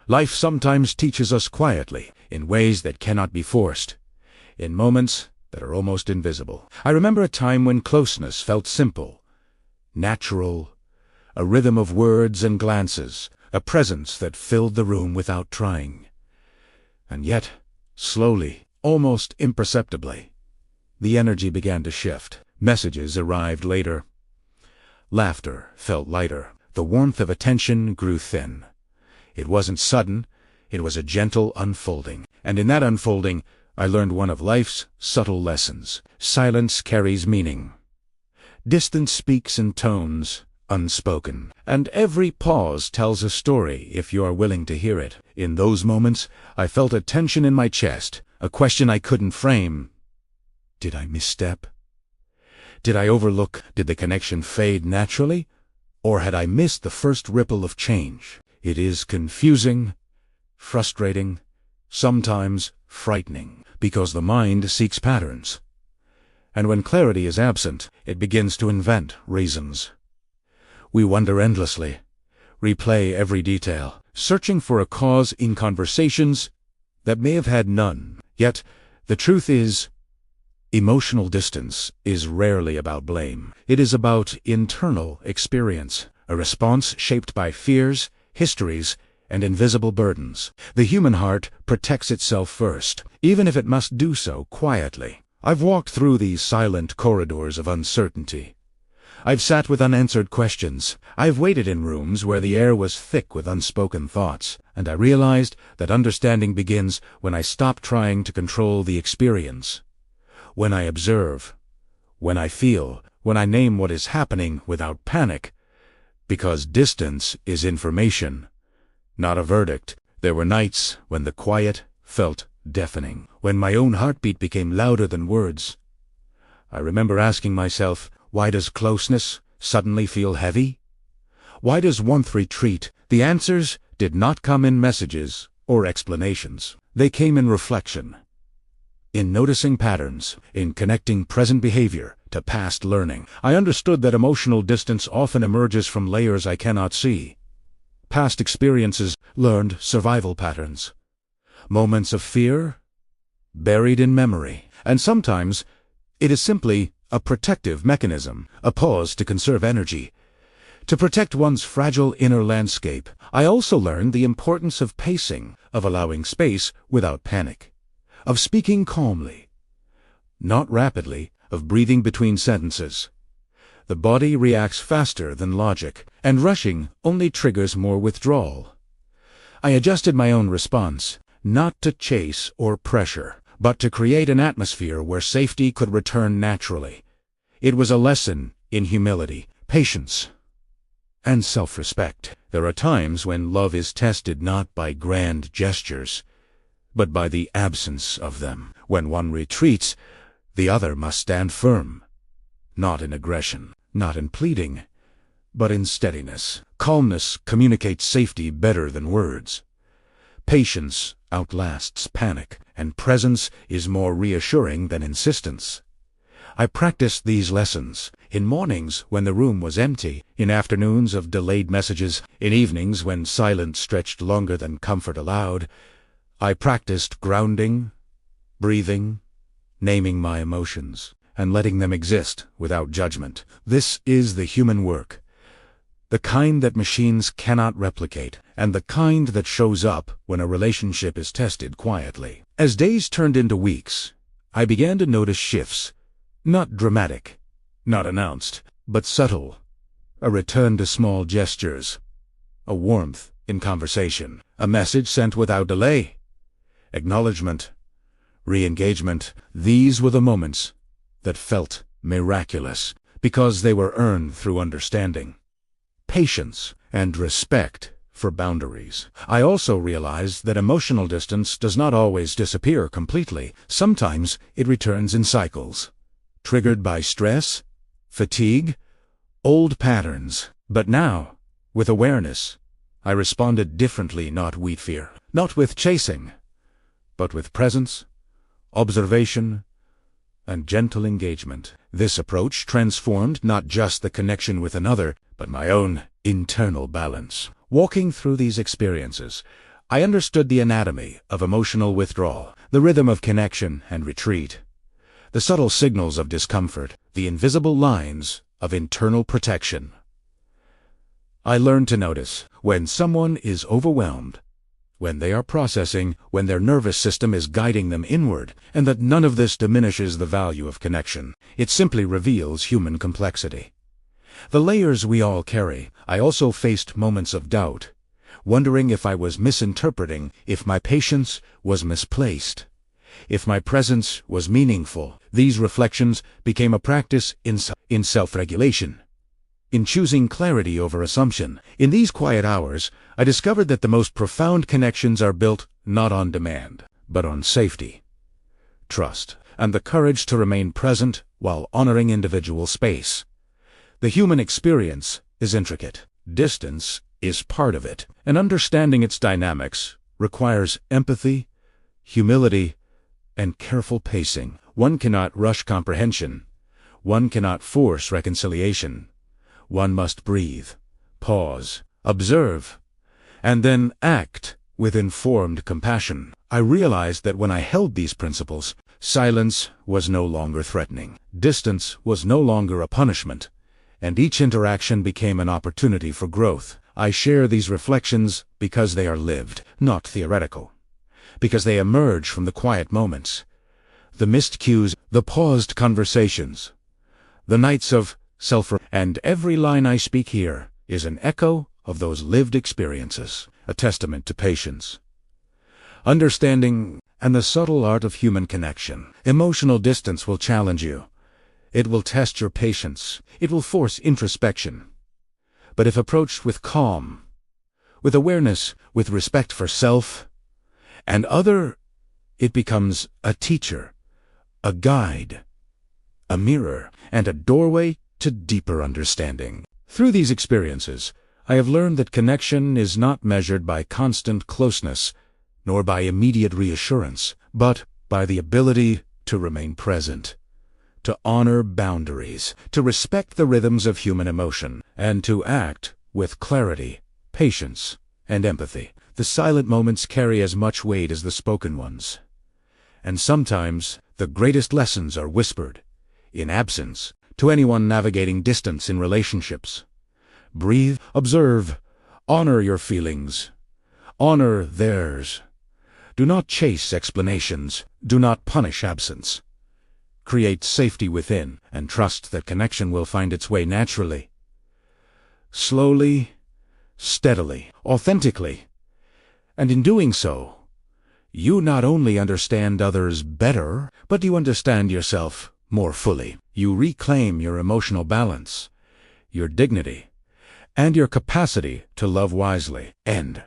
Life sometimes teaches us quietly, in ways that cannot be forced, in moments that are almost invisible. I remember a time when closeness felt simple, natural, a rhythm of words and glances, a presence that filled the room without trying. And yet, slowly, almost imperceptibly, the energy began to shift. Messages arrived later. Laughter felt lighter. The warmth of attention grew thin. It wasn't sudden, it was a gentle unfolding. And in that unfolding, I learned one of life's subtle lessons. Silence carries meaning. Distance speaks in tones unspoken. And every pause tells a story if you are willing to hear it. In those moments, I felt a tension in my chest, a question I couldn't frame. Did I misstep? Did I overlook? Did the connection fade naturally? Or had I missed the first ripple of change? It is confusing, frustrating, sometimes frightening, because the mind seeks patterns. And when clarity is absent, it begins to invent reasons. We wonder endlessly, replay every detail, searching for a cause in conversations that may have had none. Yet, the truth is, emotional distance is rarely about blame. It is about internal experience, a response shaped by fears, histories, and invisible burdens. The human heart protects itself first, even if it must do so quietly. I've walked through these silent corridors of uncertainty. I've sat with unanswered questions. I've waited in rooms where the air was thick with unspoken thoughts, and I realized that understanding begins when I stop trying to control the experience. When I observe, when I feel, when I name what is happening without panic, because distance is information, not a verdict. There were nights when the quiet felt deafening, when my own heartbeat became louder than words. I remember asking myself, why does closeness suddenly feel heavy? Why does warmth retreat? The answers did not come in messages or explanations. They came in reflection, in noticing patterns, in connecting present behavior to past learning. I understood that emotional distance often emerges from layers I cannot see. Past experiences, learned survival patterns, moments of fear, buried in memory. And sometimes it is simply a protective mechanism, a pause to conserve energy, to protect one's fragile inner landscape. I also learned the importance of pacing, of allowing space without panic, of speaking calmly, not rapidly, of breathing between sentences. The body reacts faster than logic, and rushing only triggers more withdrawal. I adjusted my own response, not to chase or pressure, but to create an atmosphere where safety could return naturally. It was a lesson in humility, patience, and self-respect. There are times when love is tested not by grand gestures, but by the absence of them. When one retreats, the other must stand firm, not in aggression, not in pleading, but in steadiness. Calmness communicates safety better than words. Patience outlasts panic, and presence is more reassuring than insistence. I practiced these lessons in mornings when the room was empty, in afternoons of delayed messages, in evenings when silence stretched longer than comfort allowed. I practiced grounding, breathing, naming my emotions, and letting them exist without judgment. This is the human work, the kind that machines cannot replicate, and the kind that shows up when a relationship is tested quietly. As days turned into weeks, I began to notice shifts, not dramatic, not announced, but subtle. A return to small gestures, a warmth in conversation, a message sent without delay, acknowledgement, re-engagement. These were the moments that felt miraculous, because they were earned through understanding, patience, and respect for boundaries. I also realized that emotional distance does not always disappear completely. Sometimes it returns in cycles, triggered by stress, fatigue, old patterns. But now, with awareness, I responded differently, not with fear, not with chasing, but with presence, observation, and gentle engagement. This approach transformed not just the connection with another, but my own internal balance. Walking through these experiences, I understood the anatomy of emotional withdrawal, the rhythm of connection and retreat, the subtle signals of discomfort, the invisible lines of internal protection. I learned to notice when someone is overwhelmed, when they are processing, when their nervous system is guiding them inward, and that none of this diminishes the value of connection. It simply reveals human complexity. The layers we all carry. I also faced moments of doubt, wondering if I was misinterpreting, if my patience was misplaced, if my presence was meaningful. These reflections became a practice in self-regulation, in choosing clarity over assumption. In these quiet hours, I discovered that the most profound connections are built not on demand, but on safety, trust, and the courage to remain present while honoring individual space. The human experience is intricate. Distance is part of it, and understanding its dynamics requires empathy, humility, and careful pacing. One cannot rush comprehension. One cannot force reconciliation. One must breathe, pause, observe, and then act with informed compassion. I realized that when I held these principles, silence was no longer threatening, distance was no longer a punishment, and each interaction became an opportunity for growth. I share these reflections because they are lived, not theoretical, because they emerge from the quiet moments, the missed cues, the paused conversations, the nights of and every line I speak here is an echo of those lived experiences, a testament to patience, understanding, and the subtle art of human connection. Emotional distance will challenge you. It will test your patience. It will force introspection. But if approached with calm, with awareness, with respect for self and other, it becomes a teacher, a guide, a mirror, and a doorway to deeper understanding. Through these experiences, I have learned that connection is not measured by constant closeness, nor by immediate reassurance, but by the ability to remain present, to honor boundaries, to respect the rhythms of human emotion, and to act with clarity, patience, and empathy. The silent moments carry as much weight as the spoken ones. And sometimes the greatest lessons are whispered, in absence, to anyone navigating distance in relationships. Breathe, observe, honor your feelings, honor theirs. Do not chase explanations, do not punish absence. Create safety within, and trust that connection will find its way naturally. Slowly, steadily, authentically. And in doing so, you not only understand others better, but you understand yourself more fully. You reclaim your emotional balance, your dignity, and your capacity to love wisely. End.